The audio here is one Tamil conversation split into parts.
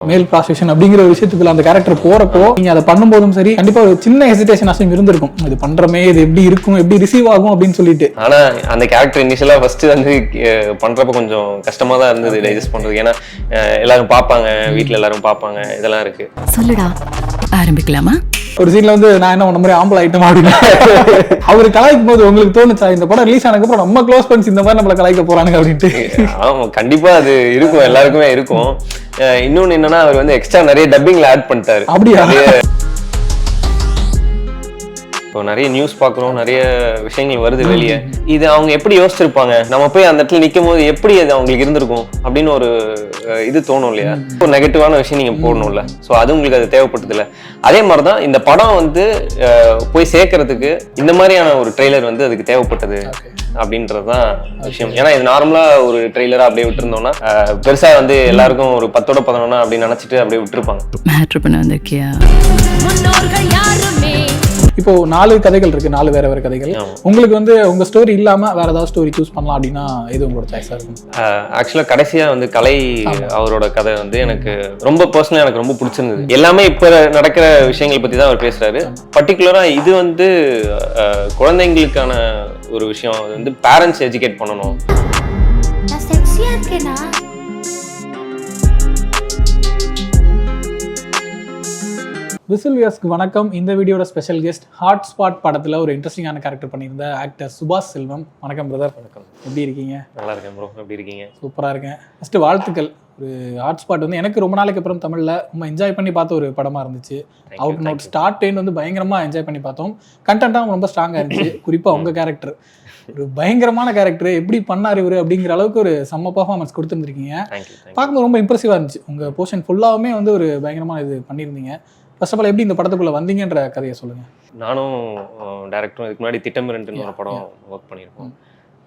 மேல் ப்ராஸ்டியூஷன் அப்படிங்கிற ஒரு விஷயத்துக்குள்ள அந்த கேரக்டர் போறப்போ நீங்க அதை பண்ணும்போதும் சரி கண்டிப்பா ஒரு சின்ன ஹெசிடேஷன் அசையும் இருந்திருக்கும். இது பண்றமே, இது எப்படி இருக்கும், எப்படி ரிசீவ் ஆகும் அப்படின்னு சொல்லிட்டு. ஆனா அந்த கேரக்டர் இனிஷியலா ஃபர்ஸ்ட் வந்து பண்றப்ப கொஞ்சம் கஷ்டமா தான் இருந்தது டைஜஸ்ட் பண்றது. ஏன்னா எல்லாரும் பார்ப்பாங்க, வீட்டுல எல்லாரும் பார்ப்பாங்க, இதெல்லாம் இருக்கு. சொல்லுடா, ஆரம்பிக்கலாமா? ஒரு சீன்ல வந்து நான் என்ன உன்ன மாதிரி ஆம்பளை ஐட்டம் அப்படின்னு அவரு கலாய்க்கும் போது உங்களுக்கு தோணுச்சா இந்த படம் ரிலீஸ் ஆனதுக்கு அப்புறம் நம்ம க்ளோஸ் ஃப்ரெண்ட்ஸ் இந்த மாதிரி நம்மள கலாய்க்க போறானுங்க அப்படின்ட்டு? ஆமா, கண்டிப்பா அது இருக்கும், எல்லாருக்குமே இருக்கும். இன்னொன்னு என்னன்னா, அவர் வந்து எக்ஸ்ட்ரா நிறைய டப்பிங்ல ஆட் பண்ணிட்டாரு. அப்படியா? இப்போ நிறைய நியூஸ் பார்க்குறோம், நிறைய விஷயங்கள் வருது வெளியே. இது அவங்க எப்படி யோசிச்சிருப்பாங்க, நம்ம போய் அந்த இடத்துல நிற்கும் போது எப்படி அது அவங்களுக்கு இருந்திருக்கும் அப்படின்னு ஒரு இது தோணும் இல்லையா? ஒரு நெகட்டிவான விஷயம் நீங்க போடணும்ல. ஸோ அது உங்களுக்கு அது தேவைப்பட்டது இல்லை. அதே மாதிரிதான் இந்த படம் வந்து போய் சேர்க்கறதுக்கு இந்த மாதிரியான ஒரு ட்ரெய்லர் வந்து அதுக்கு தேவைப்பட்டது அப்படின்றதுதான் விஷயம். ஏன்னா இது நார்மலா ஒரு ட்ரெய்லரா அப்படியே விட்டுருந்தோம்னா பெருசா வந்து எல்லாருக்கும் ஒரு 10ஓட 11 அப்படின்னு நினைச்சிட்டு அப்படியே விட்டுருப்பாங்க. மேட்ரு பண்ண வந்திருக்கியா? இப்போ 4 கதைகள் இருக்கு, 4 வேற வேற கதைகள். உங்களுக்கு வந்து உங்க ஸ்டோரி இல்லாம வேற ஏதாவது ஸ்டோரி சூஸ் பண்ணலாம் அப்படின்னா எது உங்களோட சாய்ஸா இருக்கும்? ஆக்சுவலா கடைசியா வந்து கலை அவரோட கதை வந்து எனக்கு ரொம்ப பர்சனலா எனக்கு ரொம்ப பிடிச்சிருந்தது. எல்லாமே இப்ப நடக்கிற விஷயங்கள் பத்தி தான் அவர் பேசுறாரு. பர்டிகுலரா இது வந்து குழந்தைங்களுக்கான ஒரு விஷயம். அது வந்து பேரண்ட்ஸ் எஜுகேட் பண்ணணும். விசில் வியர்ஸ்க்கு வணக்கம். இந்த வீடியோட ஸ்பெஷல் கெஸ்ட் ஹாட்ஸ்பாட் படத்துல ஒரு இன்ட்ரெஸ்டிங்கான கேரக்டர் பண்ணியிருந்த ஆக்டர் சுபாஷ் செல்வம். வணக்கம் பிரதர். வணக்கம். எப்படி இருக்கீங்க? நல்லா இருக்கேன் ப்ரோ, எப்படி இருக்கீங்க? சூப்பரா இருக்கேன். ஃபர்ஸ்ட் வாழ்த்துக்கள். ஒரு ஹாட்ஸ்பாட் வந்து எனக்கு ரொம்ப நாளைக்கு அப்புறம் தமிழ்ல ரொம்ப என்ஜாய் பண்ணி பார்த்த ஒரு படமா இருந்துச்சு. அவுட் நோட் ஸ்டார்ட் எண்ட் வந்து பயங்கரமா என்ஜாய் பண்ணி பார்த்தோம். கண்டென்ட்டாகவும் ரொம்ப ஸ்ட்ராங்கா இருந்துச்சு. குறிப்பா உங்க கேரக்டர் ஒரு பயங்கரமான கேரக்டர். எப்படி பண்ணார் இவரு அப்படிங்கிற அளவுக்கு ஒரு செம்ம பர்ஃபார்மன்ஸ் கொடுத்துருந்துருக்கீங்க. பார்க்கும்போது ரொம்ப இம்ப்ரெசிவா இருந்துச்சு. உங்க போர்ஷன் ஃபுல்லாவுமே வந்து ஒரு பயங்கரமான இது பண்ணியிருந்தீங்க. ஃபர்ஸ்ட் ஆஃப் ஆல் எப்படி இந்த படத்துக்குள்ள வந்தீங்கன்ற கதையை சொல்லுங்க. நானும் டைரக்டரும் இதுக்கு முன்னாடி திட்டமிரண்டுன்னு ஒரு படம் ஒர்க் பண்ணியிருக்கோம்.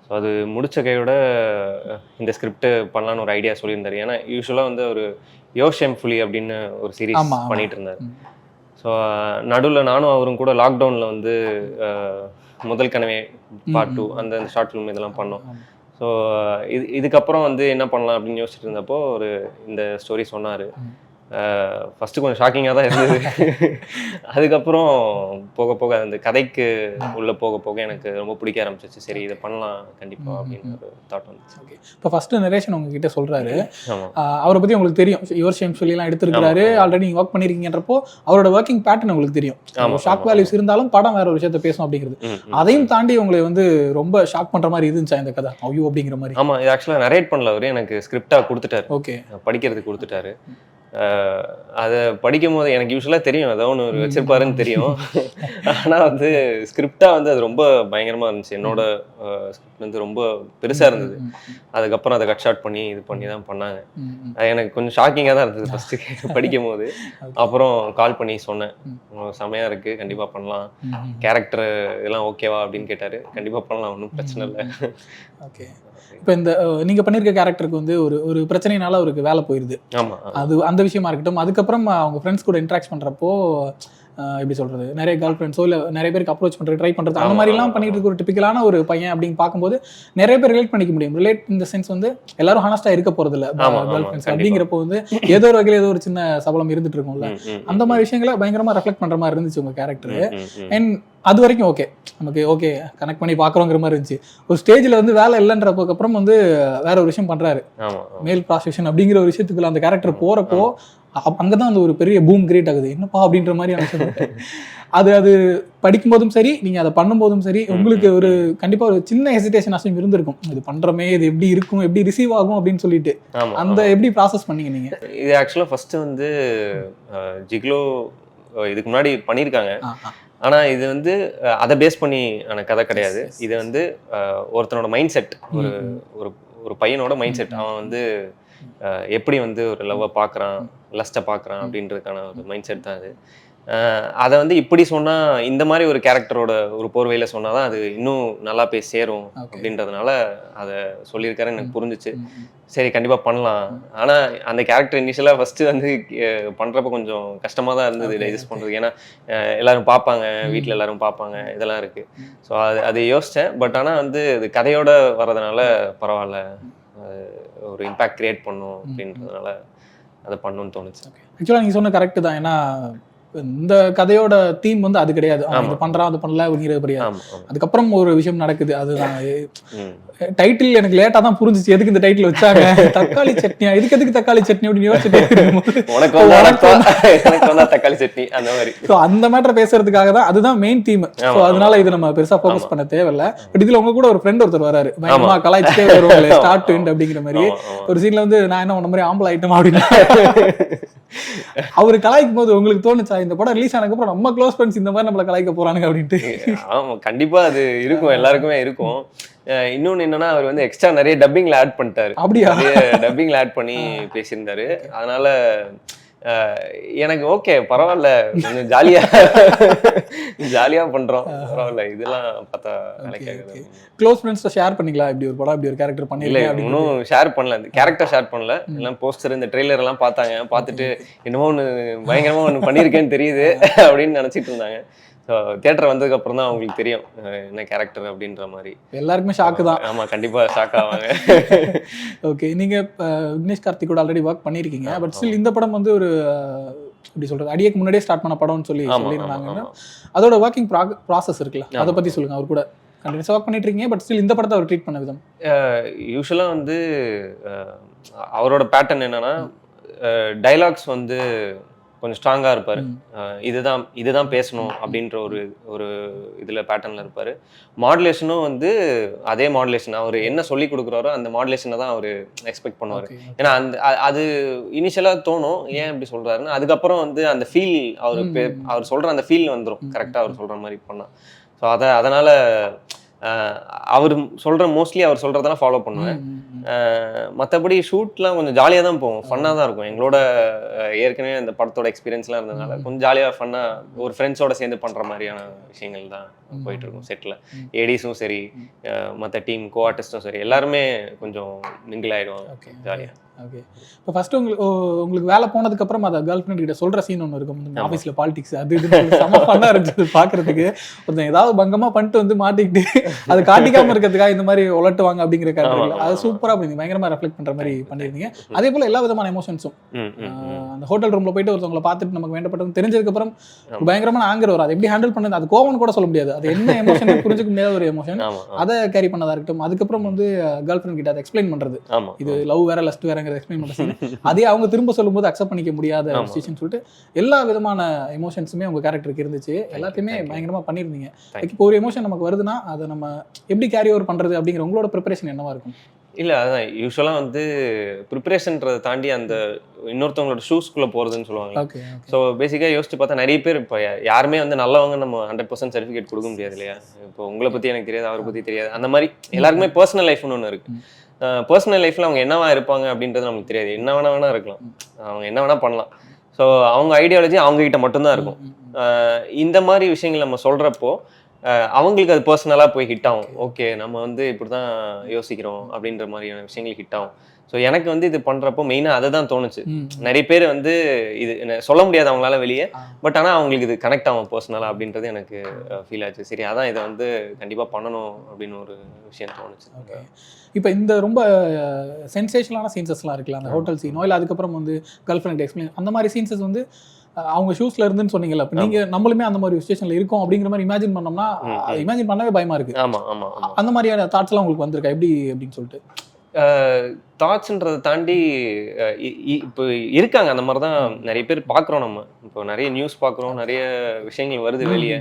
ஸோ அது முடிச்ச கையோட இந்த ஸ்கிரிப்ட் பண்ணலான்னு ஒரு ஐடியா சொல்லியிருந்தாரு. ஏன்னா யூஸ்வலாக வந்து ஒரு யோஷெம்ஃபுலி அப்படின்னு ஒரு சீரீஸ் பண்ணிட்டு இருந்தார். ஸோ நடுவில் நானும் அவரும் கூட லாக்டவுனில் வந்து முதல் கனவே பார்ட் 2 அந்த ஷார்ட் ஃபிலிம் இதெல்லாம் பண்ணோம். ஸோ இதுக்கப்புறம் வந்து என்ன பண்ணலாம் அப்படின்னு யோசிச்சுட்டு இருந்தப்போ ஒரு இந்த ஸ்டோரி சொன்னார். ஃபர்ஸ்ட் கொஞ்சம் ஷாக்கிங்காக தான் இருந்தது. அதுக்கப்புறம் போக போக அந்த கதைக்கு உள்ள போக போக எனக்கு ரொம்ப பிடிக்க ஆரம்பிச்சிச்சு. சரி இதை பண்ணலாம் கண்டிப்பா அப்படின்னு ஒரு தாட் வந்துச்சு. ஓகே, இப்போ ஃபர்ஸ்ட் நரேஷன் உங்ககிட்ட சொல்றாரு. அவரை பத்தி உங்களுக்கு தெரியும், யுவர் ஷேம் சொல்லிலாம் எடுத்திருக்காரு, ஆல்ரெடி நீங்க ஒர்க் பண்ணிருக்கீங்கன்றப்போ அவரோட ஒர்க்கிங் பேட்டர்ன் உங்களுக்கு தெரியும். ஷாக் வேல்யூஸ் இருந்தாலும் படம் வேற ஒரு விஷயத்த பேசும் அப்படிங்கிறது. அதையும் தாண்டி உங்களை வந்து ரொம்ப ஷாக் பண்ற மாதிரி இருந்துச்சா இந்த கதை ஐயோ அப்படிங்கிற மாதிரி? ஆமா, இது ஆக்சுவலா நரேட் பண்ணல, அவரு எனக்கு ஸ்கிரிப்டா கொடுத்துட்டாரு. ஓகே, படிக்கிறதுக்கு கொடுத்துட்டாரு. அதை படிக்கும் போது எனக்கு யூஸ்வலாக தெரியும் ஏதோ ஒன்று வச்சிருப்பாருன்னு தெரியும். ஆனால் வந்து ஸ்கிரிப்டாக வந்து அது ரொம்ப பயங்கரமாக இருந்துச்சு. என்னோட ஸ்கிரிப்ட் வந்து ரொம்ப பெருசாக இருந்தது. அதுக்கப்புறம் அதை கட் ஷார்ட் பண்ணி இது பண்ணி தான் பண்ணாங்க. அது எனக்கு கொஞ்சம் ஷாக்கிங்காக தான் இருந்தது ஃபஸ்ட்டு படிக்கும் போது. அப்புறம் கால் பண்ணி சொன்னேன், செமையாக இருக்குது, கண்டிப்பாக பண்ணலாம், கேரக்டர் இதெல்லாம் ஓகேவா அப்படின்னு கேட்டார். கண்டிப்பாக பண்ணலாம், ஒன்றும் பிரச்சனை இல்லை. ஓகே, இப்போ இந்த நீங்க பண்ணிருக்க கேரக்டருக்கு வந்து ஒரு பிரச்சனைனால அவருக்கு வேலை போயிருது. ஆமா, அது அந்த விஷயமா இருக்கட்டும். அதுக்கப்புறம் அவங்க ஃப்ரெண்ட்ஸ் கூட இன்ட்ராக்ட் பண்றப்போ எப்படி சொல்றது, நிறைய கேர்ள் ஃப்ரெண்ட்ஸோ இல்லை நிறைய பேருக்கு அப்ரோச் பண்றது, ட்ரை பண்றது, அந்த மாதிரிலாம் பண்ணிட்டு இருக்க ஒரு டிபிக்கலான ஒரு பையன் அப்படின்னு பார்க்கும்போது நிறைய பேர் ரிலேட் பண்ணிக்க முடியும். ரிலேட் இந்த சென்ஸ் வந்து எல்லாரும் ஹானஸ்டா இருக்க போறது இல்லை கேர்ள் ஃப்ரெண்ட்ஸ் அப்படிங்கிறப்போ வந்து ஏதோ ஒரு வகையில் ஏதோ ஒரு சின்ன சபலம் இருந்துட்டு இருக்கும்ல. அந்த மாதிரி விஷயங்களை பயங்கரமா ரெஃப்ளெக்ட் பண்ற மாதிரி இருந்துச்சு உங்க கேரக்டர். அண்ட் அது வரைக்கும் ஓகே, நமக்கு ஓகே கனெக்ட் பண்ணி பாக்குறோங்கிற மாதிரி இருந்துச்சு. ஒரு ஸ்டேஜ்ல வந்து வேலை இல்லைன்றப்போ அப்புறம் வந்து வேற ஒரு விஷயம் பண்றாரு, மேல் ப்ராஸ்டியூஷன் அப்படிங்கிற ஒரு விஷயத்துக்குள்ள அந்த கேரக்டர் போறப்போ அங்கதான் அந்த ஒரு பெரிய பூம் கிரியேட் ஆகுது. என்னப்பா அப்படின்ற மாதிரி அது படிக்கும் போதும் சரி, நீங்க அதை பண்ணும் போதும் சரி, உங்களுக்கு ஒரு கண்டிப்பா ஒரு சின்ன ஹெசிடேஷன் அசையும் இருந்திருக்கும். இது பண்றமே, இது எப்படி இருக்கும், எப்படி ரிசீவ் ஆகும் அப்படின்னு சொல்லிட்டு. அந்த எப்படி ப்ராசஸ் பண்ணீங்க நீங்க? இது ஆக்சுவலா ஃபர்ஸ்ட் வந்து ஜிக்லோ இதுக்கு முன்னாடி பண்ணியிருக்காங்க. ஆனா இது வந்து அதை பேஸ் பண்ணி ஆன கதை கிடையாது. இது வந்து ஒருத்தனோட மைண்ட் செட், ஒரு பையனோட மைண்ட் செட், அவன் வந்து எப்படி வந்து ஒரு லவ்வை பார்க்குறான், லஸ்ட்டை பார்க்குறான் அப்படின்றதுக்கான ஒரு மைண்ட் செட் தான் அது. அதை வந்து இப்படி சொன்னால், இந்த மாதிரி ஒரு கேரக்டரோட ஒரு போர்வையில் சொன்னால் தான் அது இன்னும் நல்லா போய் சேரும் அப்படின்றதுனால அதை சொல்லியிருக்காருன்னு எனக்கு புரிஞ்சிச்சு. சரி கண்டிப்பாக பண்ணலாம். ஆனால் அந்த கேரக்டர் இனிஷியலாக ஃபஸ்ட்டு வந்து பண்ணுறப்ப கொஞ்சம் கஷ்டமாக தான் இருந்தது டைஜஸ்ட் பண்ணுறது. ஏன்னா எல்லோரும் பார்ப்பாங்க, வீட்டில் எல்லோரும் பார்ப்பாங்க, இதெல்லாம் இருக்குது. ஸோ அதை யோசித்தேன். பட் ஆனால் வந்து அது கதையோடு வர்றதுனால பரவாயில்ல, ஒரு இம்பேக்ட் கிரியேட் பண்ணும் அப்படின்றதுனால அதை பண்ணணும்னு தோணுச்சு. ஆக்சுவலாக நீங்கள் சொன்ன கரெக்ட் தான். ஏன்னா இந்த கதையோட தீம் வந்து அது கிடையாது. இது பண்றான் அது பண்ணல அப்படிங்கிறது கிடையாது. அதுக்கப்புறம் ஒரு விஷயம் நடக்குது. அதுதான் டைட்டில் எனக்கு லேட்டா தான் புரிஞ்சிச்சு எதுக்கு இந்த டைட்டில் வச்சாங்க. தக்காளி சட்னியா, எதுக்கு தக்காளி சட்னி அப்படின்னு யோசிச்சுட்டே தக்காளி சட்னி அந்த மாதிரி. ஸோ அந்த மேட்டர் பேசுறதுக்காக தான் அதுதான் மெயின் தீம். ஸோ அதனால இது நம்ம பெருசா ஃபோக்கஸ் பண்ண தேவையில்ல. பட் இதுல உங்க கூட ஒரு ஃப்ரெண்ட் ஒருத்தர் வராரு, பயங்கரமா கலாய்ச்சிட்டே வருவாங்க ஸ்டார்ட் டு எண்ட் அப்படிங்கிற மாதிரி. ஒரு சீன்ல வந்து நான் என்ன உன்ன மாதிரி ஆம்பளை ஐட்டம் அப்படின்னு அவரு கலாய்க்கும் போது உங்களுக்கு தோணுச்சா இந்த படம் ரிலீஸ் ஆனதுக்கு அப்புறம் நம்ம க்ளோஸ் ஃப்ரெண்ட்ஸ் இந்த மாதிரி நம்மள கலாய்க்க போறானுங்க அப்படின்ட்டு? ஆமா, கண்டிப்பா அது இருக்கும், எல்லாருக்குமே இருக்கும். இன்னொன்னு என்னன்னா, அவர் வந்து எக்ஸ்ட்ரா நிறைய டப்பிங்ல ஆட் பண்ணிட்டாரு. அப்படியா? டப்பிங்ல ஆட் பண்ணி பேசியிருந்தாரு. அதனால எனக்கு ஓகே, பரவாயில்ல, கொஞ்சம் ஜாலியா பண்றோம், பரவாயில்ல. இதெல்லாம் பார்த்தா க்ளோஸ் ஃப்ரெண்ட்ஸ் ஷேர் பண்ணிக்கலாம், இப்படி ஒரு படம் இப்படி ஒரு கேரக்டர் பண்ணிடல. இன்னும் ஷேர் பண்ணல, இந்த கேரக்டர் ஷேர் பண்ணல. எல்லாம் போஸ்டர் இந்த ட்ரெய்லர் எல்லாம் பார்த்தாங்க, பார்த்துட்டு என்னமோ ஒன்று பயங்கரமா ஒன்று பண்ணியிருக்கேன்னு தெரியுது அப்படின்னு நினைச்சிட்டு இருந்தாங்க. ஸோ தியேட்டர் வந்ததுக்கு அப்புறம் தான் அவங்களுக்கு தெரியும் என்ன கேரக்டர் அப்படின்ற மாதிரி. எல்லாருக்குமே ஷாக்கு தான். ஆமா, கண்டிப்பா ஷாக் ஆவாங்க. ஓகே, நீங்க விக்னேஷ் கார்த்திக் கூட ஆல்ரெடி ஒர்க் பண்ணிருக்கீங்க. பட் ஸ்டில் இந்த படம் வந்து ஒரு எப்படி சொல்றது, அடியேக்கு முன்னாடியே ஸ்டார்ட் பண்ண படம்னு சொல்லியிருந்தாங்க. அதோட ஒர்க்கிங் ப்ராசஸ் இருக்குல்ல, அதை பத்தி சொல்லுங்க. அவர் கூட கண்டினியூஸா ஒர்க் பண்ணிட்டு இருக்கீங்க, பட் ஸ்டில் இந்த படத்தை அவர் ட்ரீட் பண்ண விதம். யூஸ்வலா வந்து அவரோட பேட்டர்ன் என்னன்னா, டைலாக்ஸ் வந்து கொஞ்சம் ஸ்ட்ராங்காக இருப்பார். இதுதான் பேசணும் அப்படின்ற ஒரு இதில் பேட்டர்னில் இருப்பார். மாடுலேஷனும் வந்து அதே மாடுலேஷன், அவர் என்ன சொல்லி கொடுக்குறாரோ அந்த மாடுலேஷனை தான் அவர் எக்ஸ்பெக்ட் பண்ணுவார். ஏன்னா அது இனிஷியலாக தோணும், ஏன் இப்படி சொல்கிறாருன்னு. அதுக்கப்புறம் வந்து அந்த ஃபீல் அவர் சொல்கிற அந்த ஃபீல் வந்துடும் கரெக்டாக அவர் சொல்கிற மாதிரி பண்ணால். ஸோ அதனால் அவர் மோஸ்ட்லி அவர் சொல்கிறதெல்லாம் ஃபாலோ பண்ணுவேன். மற்றபடி ஷூட்லாம் கொஞ்சம் ஜாலியாக தான் போகும், ஃபன்னாக தான் இருக்கும். எங்களோட ஏற்கனவே அந்த படத்தோட எக்ஸ்பீரியன்ஸ்லாம் இருந்ததுனால கொஞ்சம் ஜாலியாக ஃபன்னாக ஒரு ஃப்ரெண்ட்ஸோட சேர்ந்து பண்ணுற மாதிரியான விஷயங்கள் தான் போயிட்டு இருக்கும் செட்டில். ஏடிஸும் சரி, மற்ற டீம் கோ ஆர்டிஸ்டும் சரி, எல்லாருமே கொஞ்சம் மிங்கிள் ஆகிடுவாங்க ஜாலியாக. ஓகே, இப்போ ஃபர்ஸ்ட் உங்களுக்கு வேலை போனதுக்கு அப்புறம் அதை கேர்ள் ஃப்ரெண்ட் கிட்ட சொல்ற சீன் ஒன்று இருக்கும் ஆஃபீஸ்ல, பாலிடிக்ஸ் அது இது செம ஃபன்னா இருந்துச்சு பார்க்கறதுக்கு. ஒருத்தன் ஏதாவது பங்கமா பண்ணிட்டு வந்து மாட்டிக்கிட்டு அது காட்டிக்காம இருக்கிறதுக்காக இந்த மாதிரி உலட்டுவாங்க அப்படிங்கிற கேரக்டர், அது சூப்பரா பண்ணி பயங்கரமா ரெஃப்ளெக்ட் பண்ற மாதிரி பண்ணிருந்தீங்க. அதே போல எல்லா விதமான எமோஷன்ஸும் அந்த ஹோட்டல் ரூம்ல போயிட்டு ஒருத்தவங்களை பார்த்துட்டு நமக்கு வேண்டப்பட்டவங்க தெரிஞ்சதுக்கு அப்புறம் பயங்கரமான ஆங்கர் வரும். அதை எப்படி ஹேண்டில் பண்ணது, அது கோவம் கூட சொல்ல முடியாது, அது என்ன எமோஷன் புரிஞ்சுக்க முடியாத ஒரு எமோஷன், அதை கேரி பண்ணதா இருக்கட்டும். அதுக்கப்புறம் வந்து கேர்ள் ஃப்ரெண்ட் கிட்ட அதை எக்ஸ்பிளைன் பண்றது, இது லவ் வேற லஸ்ட் வேற எக்ஸ்பிளைன் பண்ண அதே அவங்க திரும்ப சொல்லும்போது அக்செப்ட் பண்ணிக்க முடியாத சிச்சுவேஷன் சொல்லிட்டு எல்லா விதமான எமோஷன்ஸுமே உங்க கேரக்டருக்கு இருந்துச்சு. எல்லாத்தையுமே பயங்கரமா பண்ணிருந்தீங்க. இப்போ ஒரு எமோஷன் நமக்கு வருதுன்னா அதை நம்ம எப்படி கேரி ஓவர் பண்றது அப்படிங்கிற உங்களோட ப்ரிப்பரேஷன் என்னவா இருக்கும்? இல்லை, அதான் யூஸ்வலாக வந்து ப்ரிப்பரேஷன்றதை தாண்டி அந்த இன்னொருத்தவங்களோட ஷூஸ்குள்ளே போகிறதுன்னு சொல்லுவாங்க. ஸோ பேசிக்காக யோசிச்சு பார்த்தா நிறைய பேர் இப்போ யாருமே வந்து நல்லவங்க நம்ம 100% சர்டிஃபிகேட் கொடுக்க முடியாது இல்லையா? இப்போ உங்களை பற்றி எனக்கு தெரியாது, அவரை பற்றி தெரியாது, அந்த மாதிரி எல்லாருக்குமே பர்சனல் லைஃப்னு ஒன்று இருக்குது. பர்சனல் லைஃப்பில் அவங்க என்னவா இருப்பாங்க அப்படின்றது நமக்கு தெரியாது. என்ன வேணா இருக்கலாம், அவங்க என்ன வேணா பண்ணலாம். ஸோ அவங்க ஐடியாலஜி அவங்ககிட்ட மட்டும்தான் இருக்கும். இந்த மாதிரி விஷயங்கள் நம்ம சொல்கிறப்போ அவங்களுக்கு அது பர்சனலாக போய் ஹிட் ஆகும். ஓகே, நம்ம வந்து இப்படி தான் யோசிக்கிறோம் அப்படின்ற மாதிரியான விஷயங்கள் ஹிட் ஆகும். ஸோ எனக்கு வந்து இது பண்ணுறப்போ மெயினாக அதை தான் தோணுச்சு. நிறைய பேர் வந்து இது சொல்ல முடியாது அவங்களால வெளியே, பட் ஆனால் அவங்களுக்கு இது கனெக்ட் ஆகும் பர்சனலாக அப்படின்றது எனக்கு ஃபீல் ஆச்சு. சரி, அதான் இதை வந்து கண்டிப்பாக பண்ணணும் அப்படின்னு ஒரு விஷயம் தோணுச்சு. ஓகே, இப்போ இந்த ரொம்ப சென்சேஷனலான சீன்ஸஸ்லாம் இருக்குல்ல, அந்த ஹோட்டல் சீனோ இல்லை அதுக்கப்புறம் வந்து கேர்ள் ஃப்ரெண்ட் எக்ஸ்பிளைன், அந்த மாதிரி சீன்ஸஸ் வந்து அவங்க ஷூஸ்ல இருந்துன்னு சொன்னீங்கல்ல, இப்போ நீங்க நம்மளுமே அந்த மாதிரி சிச்சுவேஷன்ல இருக்கோம் அப்படிங்கிற மாதிரி இமேஜின் பண்ணோம்னா இமேஜின் பண்ணவே பயமா இருக்கு. அந்த மாதிரியான தாட்ஸ் எல்லாம் உங்களுக்கு வந்திருக்கா எப்படி அப்படின்னு சொல்லிட்டு? தாட்ஸ்ன்றதை தாண்டி இப்போ இருக்காங்க, அந்த மாதிரி தான் நிறைய பேர் பார்க்குறோம். நம்ம இப்போ நிறைய நியூஸ் பார்க்குறோம், நிறைய விஷயங்கள் வருது வெளியே.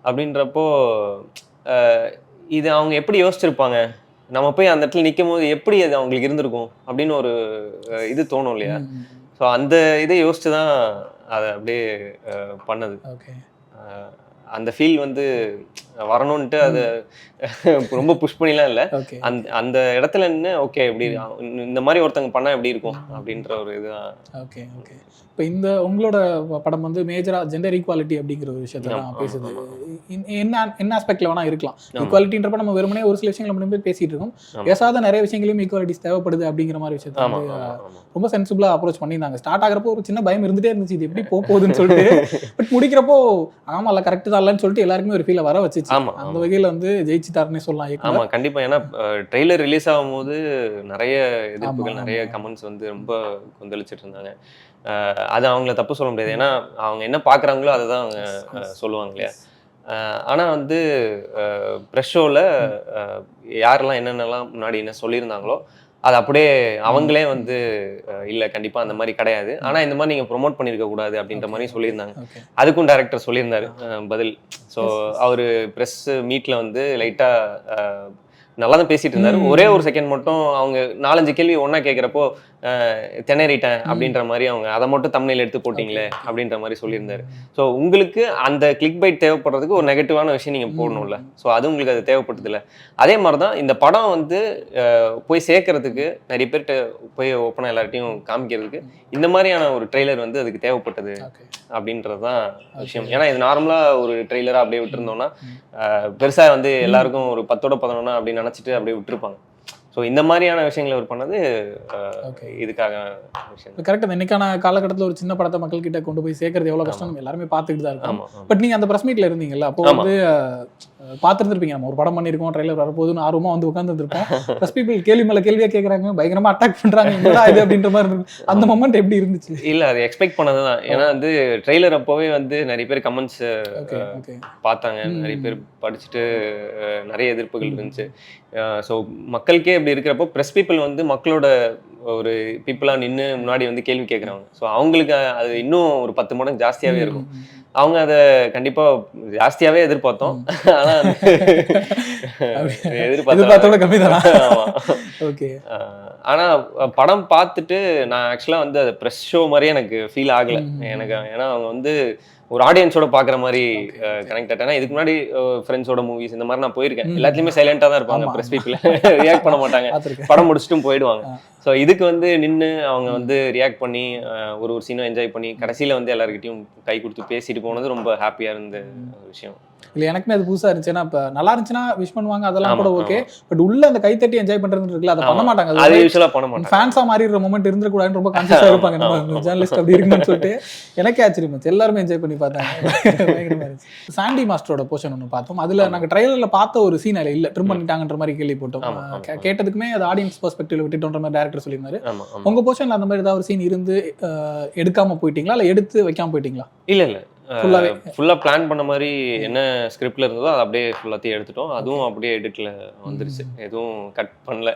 அப்படின்றப்போ இது அவங்க எப்படி யோசிச்சிருப்பாங்க, நம்ம போய் அந்த இடத்துல நிற்கும் போது எப்படி அது அவங்களுக்கு இருந்திருக்கும் அப்படின்னு ஒரு இது தோணும் இல்லையா? ஸோ அந்த இதை யோசிச்சு தான் அதை அப்படியே பண்ணது. அந்த ஃபீல் வந்து வரணும்ன்ட்டு அது ரொம்ப புஷ் பண்ணிலாம் இல்லை. அந்த இடத்துல நின்று ஓகே இப்படி இந்த மாதிரி ஒருத்தங்க பண்ணால் எப்படி இருக்கும் அப்படின்ற ஒரு இதுதான். ஓகே ஓகே இப்போ இந்த உங்களோட படம் வந்து மேஜராக ஜெண்டர் ஈக்குவாலிட்டி அப்படிங்கிற ஒரு விஷயத்தான் பேசுது. என்ன ஆஸ்பெக்ட்ல வேணா இருக்கலாம். ஈக்குவாலிட்டின்றப்ப நம்ம வெறுமனே ஒரு சில விஷயங்களை மட்டும் பேசிட்டு இருக்கோம். பேசாத நிறைய விஷயங்களையும் ஈக்குவாலிட்டிஸ் தேவைப்படுது அப்படிங்கிற மாதிரி விஷயத்தை ரொம்ப சென்சிபிளா அப்ரோச் பண்ணியிருந்தாங்க. ஸ்டார்ட் ஆகிறப்போ ஒரு சின்ன பயம் இருந்துட்டே இருந்துச்சு, இது எப்படி போகுதுன்னு சொல்லிட்டு. பட் முடிக்கிறப்போ ஆமா இல்ல கரெக்ட் தான் இல்லன்னு சொல்லிட்டு எல்லாருக்குமே ஒரு ஃபீல வர வச்சுச்சு. அந்த வகையில வந்து ஜெயிச்சிட்டாருன்னே சொல்லலாம். ஆமா கண்டிப்பா. ஏன்னா ட்ரெய்லர் ரிலீஸ் ஆகும்போது நிறைய எதிர்ப்புகள், நிறைய கமெண்ட்ஸ் வந்து ரொம்ப கொந்தளிச்சிட்டு இருந்தாங்க. அது அவங்கள தப்பு சொல்ல முடியாது. ஏன்னா அவங்க என்ன பாக்குறாங்களோ அதை தான் அவங்க சொல்லுவாங்க இல்லையா. ஆனா வந்து ப்ரெஸ் ஷோவில் யாரெல்லாம் என்னென்னலாம் முன்னாடி என்ன சொல்லியிருந்தாங்களோ அது அப்படியே அவங்களே வந்து இல்லை கண்டிப்பாக அந்த மாதிரி கிடையாது, ஆனால் இந்த மாதிரி நீங்கள் ப்ரொமோட் பண்ணியிருக்க கூடாது அப்படின்ற மாதிரி சொல்லியிருந்தாங்க. அதுக்கும் டைரக்டர் சொல்லியிருந்தாரு பதில். ஸோ அவர் ப்ரெஸ் மீட்டில் வந்து லைட்டாக நல்லா தான் பேசிட்டு இருந்தாரு. ஒரே ஒரு செகண்ட் மட்டும் அவங்க 4-5 கேள்வி ஒன்னா கேட்குறப்போ திணறிட்டேன் அப்படின்ற மாதிரி அவங்க அதை மட்டும் தம்ப்நெயில் எடுத்து போட்டிங்களே அப்படின்ற மாதிரி சொல்லியிருந்தாரு. ஸோ உங்களுக்கு அந்த கிளிக் பைட் தேவைப்படுறதுக்கு ஒரு நெகட்டிவான விஷயம் நீங்கள் போடணும்ல. ஸோ அது உங்களுக்கு அது தேவைப்படுது இல்லை. அதே மாதிரி தான் இந்த படம் வந்து போய் சேர்க்கறதுக்கு நிறைய பேர்கிட்ட போய் ஓப்பனாக எல்லார்ட்டையும் காமிக்கிறதுக்கு இந்த மாதிரியான ஒரு ட்ரெய்லர் வந்து அதுக்கு தேவைப்பட்டது அப்படின்றது தான் விஷயம். ஏன்னா இது நார்மலாக ஒரு ட்ரெய்லராக அப்படியே விட்டுருந்தோம்னா பெருசாக வந்து எல்லாருக்கும் ஒரு 10-11 அப்படின்னு நினச்சிட்டு அப்படியே விட்டுருப்பாங்க. ஸோ இந்த மாதிரியான விஷயங்களை அவர் பண்ணது இதுக்காக விஷயம். கரெக்டாக தான். இன்னைக்கான காலகட்டத்தில் ஒரு சின்ன படத்தை மக்கள் கிட்ட கொண்டு போய் சேர்க்கறது எவ்வளோ கஷ்டம் எல்லாருமே பார்த்துக்கிட்டு தான் இருக்கும். பட் நீங்கள் அந்த ப்ரெஸ் மீட்டில் இருந்தீங்கல்ல, அப்போ வந்து பார்த்துருந்துருப்பீங்க, நம்ம ஒரு படம் பண்ணியிருக்கோம், ட்ரெய்லர் வரப்போதுன்னு ஆர்வமாக வந்து உட்காந்துருப்போம். ப்ரெஸ் பீப்புள் கேள்வி மேலே கேள்வியாக கேட்குறாங்க, பயங்கரமாக அட்டாக் பண்ணுறாங்க, என்னடா இது அப்படின்ற மாதிரி இருக்கு. அந்த மொமெண்ட் எப்படி இருந்துச்சு? இல்லை அது எக்ஸ்பெக்ட் பண்ணது தான். ஏன்னா வந்து ட்ரெய்லர் அப்போவே வந்து நிறைய பேர் கமெண்ட்ஸ் பார்த்தாங்க, நிறைய பேர் படிச்சுட்டு நிறைய எதிர்ப்புகள் இருந்துச்சு. ஸோ மக்களுக்கே இப்படி இருக்கிறப்போ ப்ரெஸ் பீப்புள் வந்து மக்களோட ஒரு பீப்புளாக நின்று முன்னாடி வந்து கேள்வி கேட்குறாங்க. ஸோ அவங்களுக்கு அது இன்னும் ஒரு 10 மடங்கு ஜாஸ்தியாகவே இருக்கும். அவங்க அதை கண்டிப்பாக ஜாஸ்தியாகவே எதிர்பார்த்தோம். ஆனால் எதிர்பார்த்தோட கம்மி தான். ஓகே. ஆனால் படம் பார்த்துட்டு நான் ஆக்சுவலாக வந்து அது ப்ரெஸ் ஷோ மாதிரியே எனக்கு ஃபீல் ஆகலை எனக்கு. ஏன்னா அவங்க வந்து ஒரு ஆடியன்ஸோட பாக்குற மாதிரி கனெக்ட் ஆகிட்டேன். இதுக்கு முன்னாடி ஃப்ரெண்ட்ஸோட மூவிஸ் இந்த மாதிரி நான் போயிருக்கேன். எல்லாத்துலயுமே சைலண்டா தான் இருப்பாங்க, ப்ரெஸ் பீப்புள் ரியாக்ட் பண்ண மாட்டாங்க, படம் முடிச்சுட்டும் போயிடுவாங்க. ஸோ இதுக்கு வந்து நின்று அவங்க வந்து ரியாக்ட் பண்ணி ஒரு சீனை என்ஜாய் பண்ணி கடைசியில் வந்து எல்லாருக்கிட்டையும் கை கொடுத்து பேசிட்டு போனது ரொம்ப ஹாப்பியாக இருந்த விஷயம். இல்லை எனக்குமே அது புதுசாக இருந்துச்சு. ஏன்னா இப்போ நல்லா இருந்துச்சுன்னா விஷ் பண்ணுவாங்க, அதெல்லாம் கூட ஓகே. பட் உள்ள அந்த கைத்தட்டி என்ஜாய் பண்ணுறது இருக்குல்ல, அதை பண்ண மாட்டாங்க. அது யூசுவலாக பண்ண மாட்டாங்க. ஃபேன்ஸாக மாறிடுற மொமெண்ட் இருந்துக்கூடாதுன்னு ரொம்ப கான்சியஸாக இருப்பாங்க நம்ம ஜேர்னலிஸ்ட் அப்படி இருக்குன்னு சொல்லிட்டு. எனக்கே ஆச்சரியம், எல்லாருமே என்ஜாய் பண்ணி பார்த்தாங்க. சாண்டி மாஸ்டரோட போர்ஷன் ஒன்று பார்த்தோம். அதில் நாங்கள் ட்ரைலரில் பார்த்த ஒரு சீன் அதில் இல்லை, ட்ரிம் பண்ணிட்டாங்கன்ற மாதிரி கேள்விப்பட்டோம். கேட்டதுக்குமே அது ஆடியன்ஸ் பெர்ஸ்பெக்டிவ்ல விட்டுட்டோன்ற மாதிரி டேரக்டர் சொல்லியிருந்தாரு. உங்க போர்ஷன்ல அந்த மாதிரி ஏதாவது ஒரு சீன் இருந்து எடுக்காம போயிட்டீங்களா, இல்லை எடுத்து வைக்காம போயிட்டீங்களா? இல்லை இல்லை, ஃபுல்லாக பிளான் பண்ண மாதிரி என்ன ஸ்கிரிப்ட்ல இருந்ததோ அதை அப்படியே ஃபுல்லாத்தையும் எடுத்துட்டோம். அதுவும் அப்படியே எடிட்ல வந்துருச்சு, எதுவும் கட் பண்ணல.